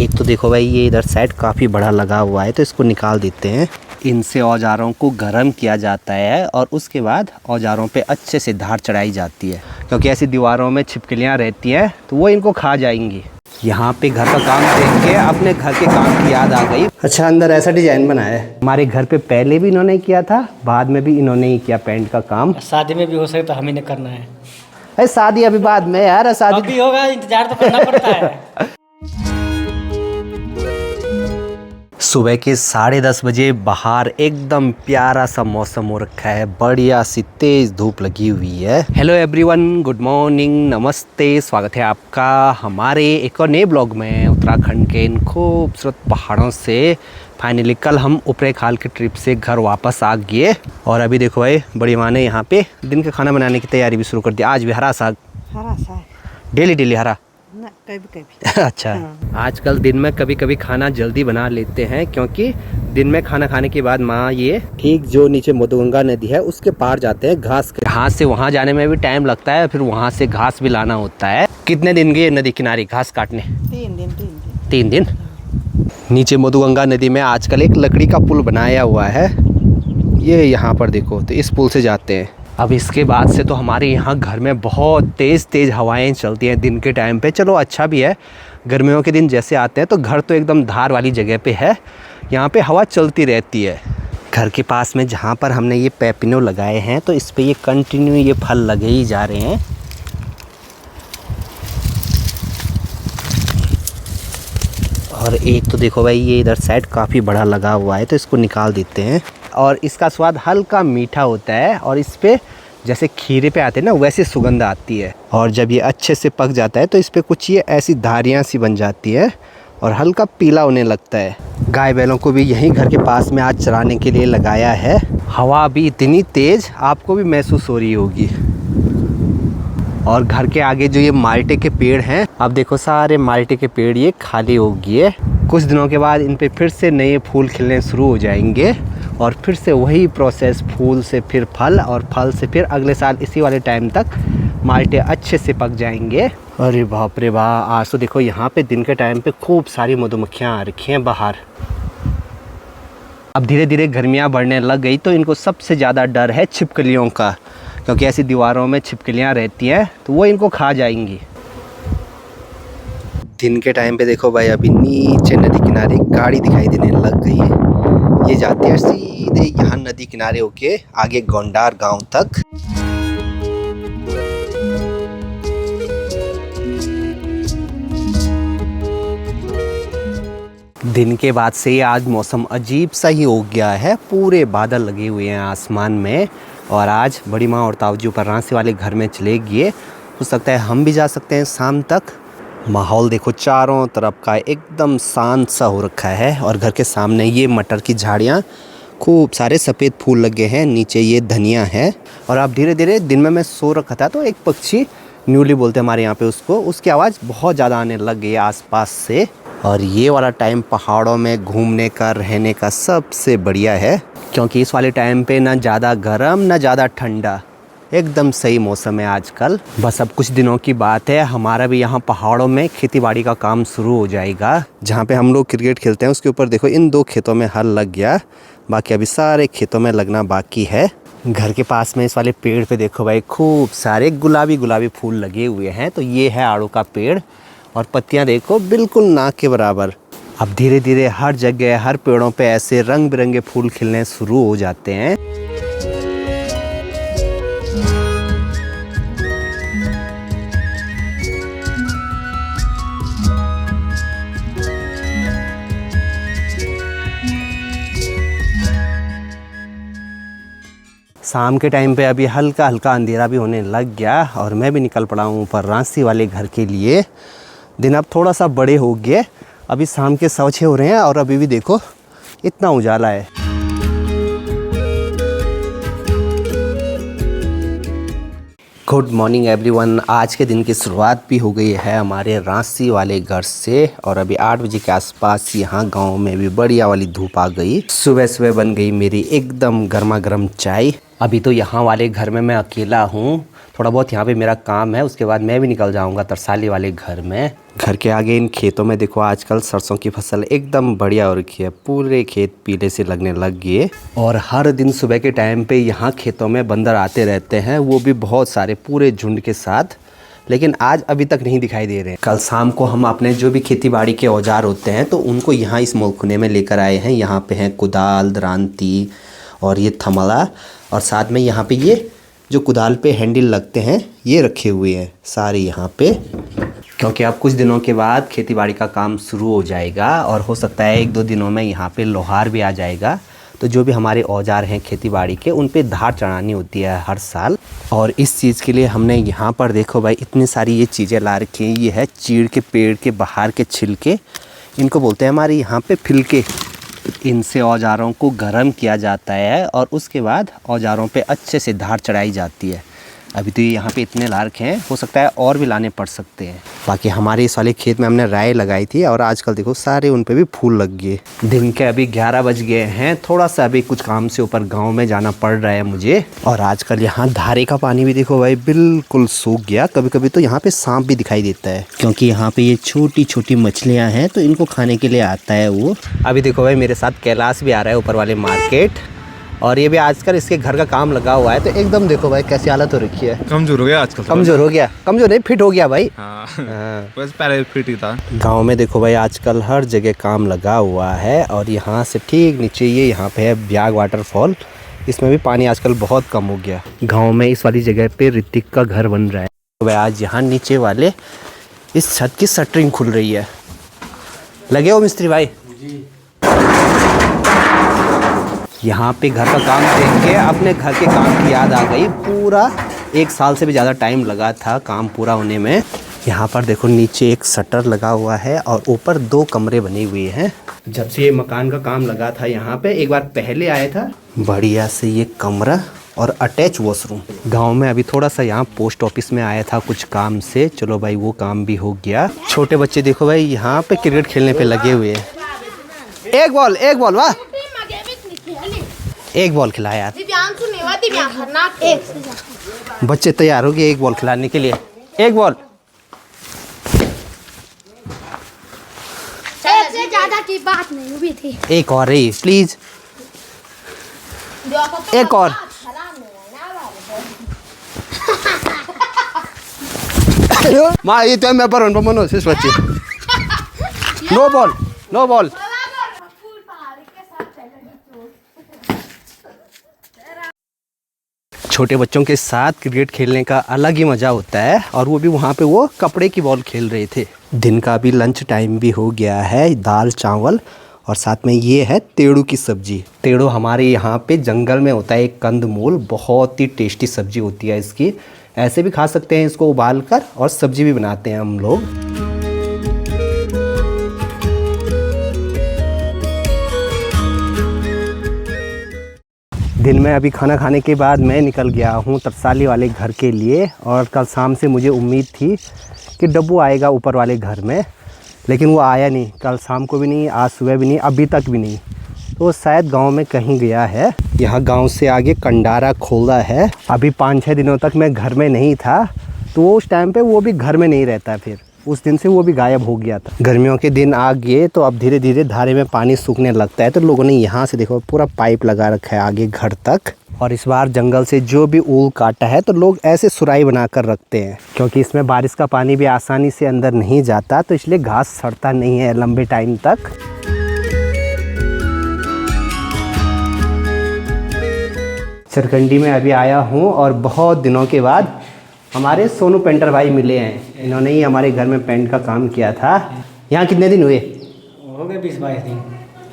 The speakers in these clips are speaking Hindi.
एक तो देखो भाई ये इधर साइड काफ़ी बड़ा लगा हुआ है तो इसको निकाल देते हैं। इनसे औजारों को गर्म किया जाता है और उसके बाद औजारों पे अच्छे से धार चढ़ाई जाती है, क्योंकि ऐसी दीवारों में छिपकलियाँ रहती हैं तो वो इनको खा जाएंगी। यहाँ पे घर का काम देख के अपने घर के काम की याद आ गई। अच्छा, अंदर ऐसा डिजाइन बनाया है। हमारे घर पे पहले भी इन्होंने किया था, बाद में भी इन्होंने ही किया पेंट का काम। शादी में भी हो सके तो हम ही ने करना है। अरे शादी अभी बाद में यार, शादी अभी होगा, इंतजार तो करना पड़ता है। सुबह के 10:30 बजे बाहर एकदम प्यारा सा मौसम हो रखा है, बढ़िया सी तेज धूप लगी हुई है। हेलो एवरीवन, गुड मॉर्निंग, नमस्ते, स्वागत है आपका हमारे एक और नए ब्लॉग में उत्तराखंड के इन खूबसूरत पहाड़ों से। फाइनली कल हम ऊपरे खाल की ट्रिप से घर वापस आ गए और अभी देखो भाई बड़ी माँ ने यहाँ पे दिन का खाना बनाने की तैयारी भी शुरू कर दी। आज भी हरा साग, डेली हरा ना, कभी अच्छा हाँ। आजकल दिन में कभी कभी खाना जल्दी बना लेते हैं, क्योंकि दिन में खाना खाने के बाद माँ ये ठीक जो नीचे मधुगंगा नदी है उसके पार जाते हैं घास के। यहाँ से वहाँ जाने में भी टाइम लगता है, फिर वहाँ से घास भी लाना होता है। कितने दिन गए नदी किनारे घास काटने? 3 दिन। नीचे मधुगंगा नदी में आजकल एक लकड़ी का पुल बनाया हुआ है, ये यहाँ पर देखो, तो इस पुल से जाते हैं। अब इसके बाद से तो हमारे यहाँ घर में बहुत तेज़ हवाएं चलती हैं दिन के टाइम पे। चलो अच्छा भी है, गर्मियों के दिन जैसे आते हैं तो घर तो एकदम धार वाली जगह पे है, यहाँ पे हवा चलती रहती है। घर के पास में जहाँ पर हमने ये पेपिनो लगाए हैं तो इस पे ये कंटिन्यू ये फल लगे ही जा रहे हैं। और एक तो देखो भाई ये इधर साइड काफ़ी बड़ा लगा हुआ है तो इसको निकाल देते हैं। और इसका स्वाद हल्का मीठा होता है और इस पे जैसे खीरे पे आते हैं ना वैसे सुगंध आती है। और जब ये अच्छे से पक जाता है तो इस पे कुछ ये ऐसी धारियाँ सी बन जाती है और हल्का पीला होने लगता है। गाय बैलों को भी यहीं घर के पास में आज चराने के लिए लगाया है। हवा भी इतनी तेज़ आपको भी महसूस हो रही होगी। और घर के आगे जो ये माल्टे के पेड़ हैं, अब देखो सारे माल्टे के पेड़ ये खाली हो गए। कुछ दिनों के बाद इन पे फिर से नए फूल खिलने शुरू हो जाएंगे और फिर से वही प्रोसेस, फूल से फिर फल और फल से फिर अगले साल इसी वाले टाइम तक माल्टे अच्छे से पक जाएंगे। अरे बाप रे बाप, आज तो देखो यहाँ पे दिन के टाइम पे खूब सारी मधुमक्खियाँ आ रखी हैं बाहर। अब धीरे धीरे गर्मियाँ बढ़ने लग गई तो इनको सबसे ज़्यादा डर है छिपकलियों का, क्योंकि ऐसी दीवारों में छिपकलियाँ रहती हैं तो वो इनको खा जाएंगी। दिन के टाइम पे देखो भाई अभी नीचे नदी किनारे गाड़ी दिखाई देने लग गई है। ये जाती है सीधे यहाँ नदी किनारे होके आगे गोंडार गांव तक। दिन के बाद से आज मौसम अजीब सा ही हो गया है, पूरे बादल लगे हुए हैं आसमान में। और आज बड़ी माँ और ताऊजी पर्रासी वाले घर में चले गए, हो सकता है हम भी जा सकते हैं शाम तक। माहौल देखो चारों तरफ का एकदम शांत सा हो रखा है और घर के सामने ये मटर की झाड़ियाँ, खूब सारे सफ़ेद फूल लगे हैं, नीचे ये धनिया है। और अब धीरे धीरे, दिन में मैं सो रखा था तो एक पक्षी, न्यूली बोलते हैं हमारे यहाँ पे उसको, उसकी आवाज़ बहुत ज़्यादा आने लग गई है आसपास से। और ये वाला टाइम पहाड़ों में घूमने का, रहने का सबसे बढ़िया है, क्योंकि इस वाले टाइम पे ना ज़्यादा गर्म ना ज़्यादा ठंडा, एकदम सही मौसम है आजकल। बस अब कुछ दिनों की बात है, हमारा भी यहाँ पहाड़ों में खेतीबाड़ी का काम शुरू हो जाएगा। जहाँ पे हम लोग क्रिकेट खेलते हैं उसके ऊपर देखो इन 2 खेतों में हल लग गया, बाकी अभी सारे खेतों में लगना बाकी है। घर के पास में इस वाले पेड़ पे देखो भाई खूब सारे गुलाबी फूल लगे हुए हैं, तो ये है आड़ू का पेड़ और पत्तियाँ देखो बिल्कुल नाक के बराबर। अब धीरे धीरे हर जगह, हर पेड़ों पे ऐसे रंग बिरंगे फूल खिलने शुरू हो जाते हैं। शाम के टाइम पे अभी हल्का अंधेरा भी होने लग गया और मैं भी निकल पड़ा हूँ पर्रासी वाले घर के लिए। दिन अब थोड़ा सा बड़े हो गए, अभी शाम के 6:15 हो रहे हैं और अभी भी देखो इतना उजाला है। Good morning everyone. आज के दिन की शुरुआत भी हो गई है हमारे रांसी वाले घर से और अभी 8 बजे के आसपास यहाँ गांव में भी बढ़िया वाली धूप आ गई। सुबह सुबह बन गई मेरी एकदम गर्मा गर्म चाय। अभी तो यहाँ वाले घर में मैं अकेला हूँ, थोड़ा बहुत यहाँ पे मेरा काम है, उसके बाद मैं भी निकल जाऊँगा तरसाली वाले घर में। घर के आगे इन खेतों में देखो आजकल सरसों की फसल एकदम बढ़िया हो रखी है, पूरे खेत पीले से लगने लग गए। और हर दिन सुबह के टाइम पे यहाँ खेतों में बंदर आते रहते हैं, वो भी बहुत सारे पूरे झुंड के साथ, लेकिन आज अभी तक नहीं दिखाई दे रहे हैं। कल शाम को हम अपने जो भी खेती बाड़ी के औजार होते हैं तो उनको यहाँ इस मोलखुने में लेकर आए हैं। यहाँ पे हैं कुदाल, दरांती और ये थमला, और साथ में यहाँ पे ये जो कुदाल पे हैंडल लगते हैं ये रखे हुए हैं सारे यहाँ पे, क्योंकि अब कुछ दिनों के बाद खेती बाड़ी का काम शुरू हो जाएगा और हो सकता है 1-2 दिनों में यहाँ पे लोहार भी आ जाएगा। तो जो भी हमारे औजार हैं खेती बाड़ी के, उन पे धार चढ़ानी होती है हर साल। और इस चीज़ के लिए हमने यहाँ पर देखो भाई इतनी सारी ये चीज़ें ला रखी हैं। ये है चीड़ के पेड़ के बाहर के छिलके, इनको बोलते हैं हमारे यहाँ पे फिलके। इनसे औजारों को गर्म किया जाता है और उसके बाद औजारों पे अच्छे से धार चढ़ाई जाती है। अभी तो ये यहाँ पे इतने ला रखे हैं, हो सकता है और भी लाने पड़ सकते हैं। बाकी हमारे इस वाले खेत में हमने राई लगाई थी और आजकल देखो सारे उन पे भी फूल लग गए। दिन के अभी 11 बज गए हैं, थोड़ा सा अभी कुछ काम से ऊपर गांव में जाना पड़ रहा है मुझे। और आजकल यहाँ धारे का पानी भी देखो भाई बिल्कुल सूख गया। कभी कभी तो यहाँ पे सांप भी दिखाई देता है, क्योंकि यहाँ पे ये छोटी छोटी मछलियाँ हैं तो इनको खाने के लिए आता है वो। अभी देखो भाई मेरे साथ कैलाश भी आ रहा है ऊपर वाले मार्केट, और ये भी आजकल इसके घर का काम लगा हुआ है। तो एकदम देखो भाई कैसी हालत हो रखी है, कमजोर हो गया आजकल। कमजोर हो गया, कमजोर नहीं फिट हो गया भाई। हाँ। बस पहले फिट ही था। गांव में देखो भाई आजकल हर जगह काम लगा हुआ है। और यहाँ से ठीक नीचे ये यहाँ पे है ब्याग वाटरफॉल, इसमें भी पानी आजकल बहुत कम हो गया। गाँव में इस वाली जगह पे ऋतिक का घर बन रहा है। तो भाई आज यहाँ नीचे वाले इस छत की शटरिंग खुल रही है। लगे हो मिस्त्री भाई? यहाँ पे घर का काम देख के अपने घर के काम की याद आ गई। पूरा 1 साल से भी ज़्यादा टाइम लगा था काम पूरा होने में। यहाँ पर देखो नीचे एक शटर लगा हुआ है और ऊपर 2 कमरे बने हुए हैं। जब से ये मकान का काम लगा था यहाँ पे, एक बार पहले आया था, बढ़िया से ये कमरा और अटैच वॉशरूम। गांव में अभी थोड़ा सा यहाँ पोस्ट ऑफिस में आया था कुछ काम से, चलो भाई वो काम भी हो गया। छोटे बच्चे देखो भाई यहाँ पे क्रिकेट खेलने पे लगे हुए हैं। एक बॉल वाह, एक बॉल खिलाया। बच्चे तैयार हो गए एक बॉल खिलाने के लिए। एक बॉल से ज्यादा की बात नहीं हुई थी। एक और रही प्लीज, एक और। माँ ये तो मैं पर मनो सिर्फ बच्चे। No ball, no ball. छोटे बच्चों के साथ क्रिकेट खेलने का अलग ही मज़ा होता है, और वो भी वहाँ पे वो कपड़े की बॉल खेल रहे थे। दिन का भी लंच टाइम भी हो गया है। दाल चावल और साथ में ये है तेड़ू की सब्जी। तेड़ू हमारे यहाँ पे जंगल में होता है एक कंदमूल, बहुत ही टेस्टी सब्जी होती है इसकी। ऐसे भी खा सकते हैं इसको उबाल कर, और सब्जी भी बनाते हैं हम लोग। दिन में अभी खाना खाने के बाद मैं निकल गया हूँ तरसाली वाले घर के लिए। और कल शाम से मुझे उम्मीद थी कि डब्बू आएगा ऊपर वाले घर में, लेकिन वो आया नहीं। कल शाम को भी नहीं, आज सुबह भी नहीं, अभी तक भी नहीं। तो वो शायद गांव में कहीं गया है। यहाँ गांव से आगे कंडारा खोला है। अभी 5-6 दिनों तक मैं घर में नहीं था, तो उस टाइम पे वो भी घर में नहीं रहता। फिर उस दिन से वो भी गायब हो गया था। गर्मियों के दिन आ गए तो अब धीरे धीरे धारे में पानी सूखने लगता है। तो लोगों ने यहाँ से देखो पूरा पाइप लगा रखा है आगे घर तक। और इस बार जंगल से जो भी ऊल काटा है तो लोग ऐसे सुराई बना कर रखते हैं, क्योंकि इसमें बारिश का पानी भी आसानी से अंदर नहीं जाता, तो इसलिए घास सड़ता नहीं है लंबे टाइम तक। सरकंडी में अभी आया हूँ और बहुत दिनों के बाद हमारे सोनू पेंटर भाई मिले हैं। इन्होंने ही हमारे घर में पेंट का काम किया था। यहाँ कितने दिन हुए? हो गए 20-22 दिन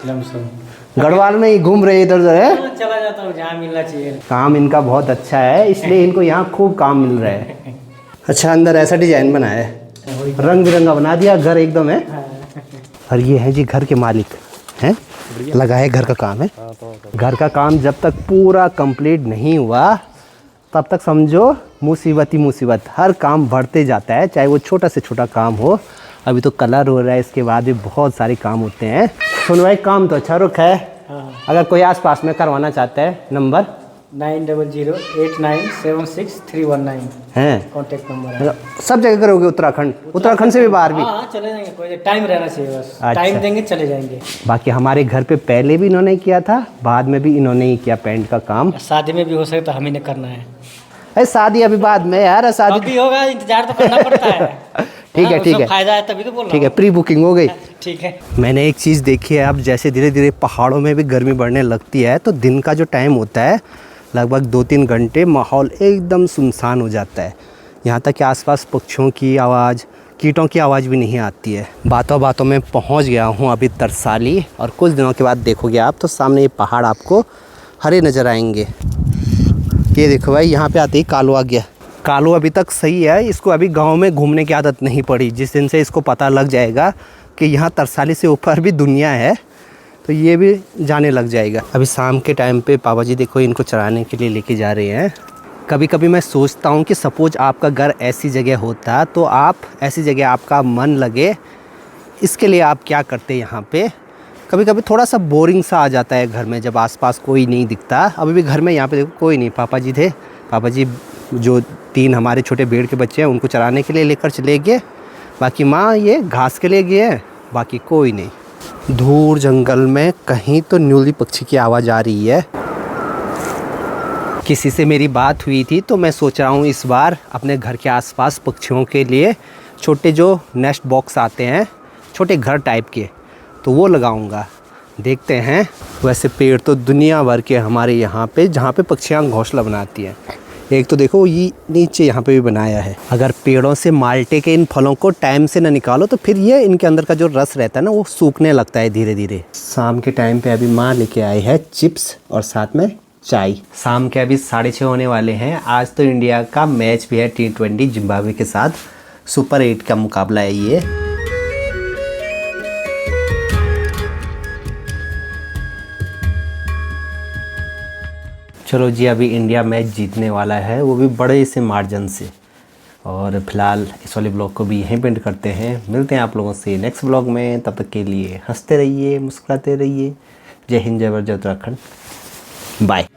लमसम। गढ़वाल में ही घूम रहे इधर उधर है। चला जाता हूँ जहाँ मिलना चाहिए। काम इनका बहुत अच्छा है, इसलिए इनको यहाँ खूब काम मिल रहा है। अच्छा, अंदर ऐसा डिजाइन बनाया है, रंग बिरंगा बना दिया घर एकदम है। और ये है जी घर के मालिक हैं, लगा है घर का काम है। घर का काम जब तक पूरा कंप्लीट नहीं हुआ तब तक समझो मुसीबत ही मुसीबत। हर काम बढ़ते जाता है, चाहे वो छोटा से छोटा काम हो। अभी तो कलर हो रहा है, इसके बाद भी बहुत सारे काम होते हैं। सुन भाई काम तो अच्छा रुख है। अगर कोई आसपास में करवाना चाहता है नंबर 9008976319 हैं कॉन्टेक्ट नंबर है। मतलब सब जगह करोगे? उत्तराखंड से भी बाहर भी? हाँ चले जाएंगे, कोई टाइम रहना चाहिए बस। अच्छा। टाइम देंगे चले जाएंगे। बाकी हमारे घर पे पहले भी इन्होंने किया था, बाद में भी इन्होंने ही किया पेंट का काम। शादी में भी हो सकता है, हमें ने करना है। अरे शादी अभी बाद में यार, शादी अभी होगा, इंतजार तो करना पड़ता है। ठीक है, ठीक है, फायदा है तभी तो बोल रहा ठीक है, प्री बुकिंग हो गई। हूँ। ठीक है। मैंने एक चीज़ देखी है, अब जैसे धीरे धीरे पहाड़ों में भी गर्मी बढ़ने लगती है तो दिन का जो टाइम होता है लगभग 2-3 घंटे माहौल एकदम सुनसान हो जाता है। यहाँ तक कि आसपास पक्षियों की आवाज़, कीटों की आवाज़ भी नहीं आती है। बातों बातों में पहुँच गया हूँ अभी तरसाली, और कुछ दिनों के बाद देखोगे आप तो सामने ये पहाड़ आपको हरे नज़र आएंगे। ये देखो भाई, यहाँ पे आते ही कालू आ गया। कालू अभी तक सही है, इसको अभी गांव में घूमने की आदत नहीं पड़ी। जिस दिन से इसको पता लग जाएगा कि यहाँ तरसाली से ऊपर भी दुनिया है तो ये भी जाने लग जाएगा। अभी शाम के टाइम पे पापा जी देखो इनको चराने के लिए लेके जा रहे हैं। कभी कभी मैं सोचता हूँ कि सपोज आपका घर ऐसी जगह होता तो आप ऐसी जगह आपका मन लगे, इसके लिए आप क्या करते यहाँ पे। कभी कभी थोड़ा सा बोरिंग सा आ जाता है घर में जब आसपास कोई नहीं दिखता। अभी भी घर में यहाँ पे देखो कोई नहीं, पापा जी थे, पापा जी जो 3 हमारे छोटे भेड़ के बच्चे हैं उनको चराने के लिए लेकर चले गए। बाकी माँ ये घास के लिए गए हैं, बाकी कोई नहीं। दूर जंगल में कहीं तो न्यूली पक्षी की आवाज़ आ रही है। किसी से मेरी बात हुई थी तो मैं सोच रहा हूँ इस बार अपने घर के आसपास पक्षियों के लिए छोटे जो नेस्ट बॉक्स आते हैं, छोटे घर टाइप के, तो वो लगाऊंगा। देखते हैं। वैसे पेड़ तो दुनिया भर के हमारे यहाँ पे, जहाँ पे पक्षियाँ घोंसला बनाती हैं। एक तो देखो ये नीचे यहाँ पे भी बनाया है। अगर पेड़ों से माल्टे के इन फलों को टाइम से ना निकालो तो फिर ये इनके अंदर का जो रस रहता है ना वो सूखने लगता है धीरे धीरे। शाम के टाइम पे अभी माँ लेके आई है चिप्स और साथ में चाय। शाम के अभी 6:30 होने वाले हैं। आज तो इंडिया का मैच भी है T20 जिम्बाब्वे के साथ, सुपर 8 का मुकाबला है ये। चलो जी, अभी इंडिया मैच जीतने वाला है, वो भी बड़े से मार्जिन से। और फिलहाल इस वाले ब्लॉग को भी यहीं पेंट करते हैं। मिलते हैं आप लोगों से नेक्स्ट ब्लॉग में, तब तक के लिए हंसते रहिए, मुस्कुराते रहिए। जय हिंद, जय भारत, जय उत्तराखंड, बाय।